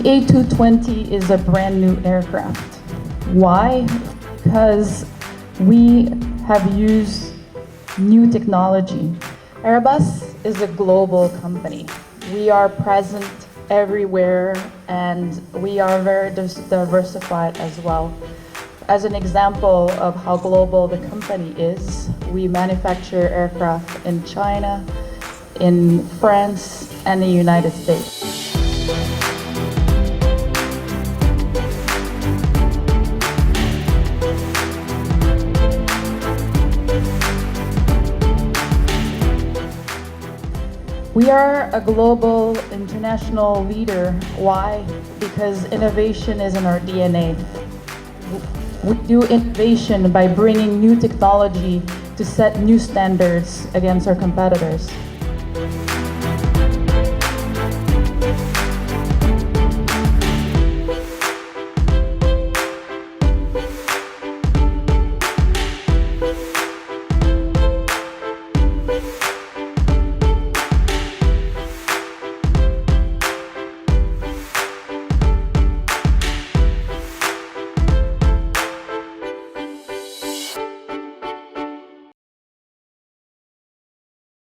A220 is a brand new aircraft. Why? Because we have used new technology. Airbus is a global company. We are present everywhere and we are very diversified as well. As an example of how global the company is, we manufacture aircraft in China, in France, and the United States. We are a global, international leader. Why? Because innovation is in our DNA. We do innovation by bringing new technology to set new standards against our competitors.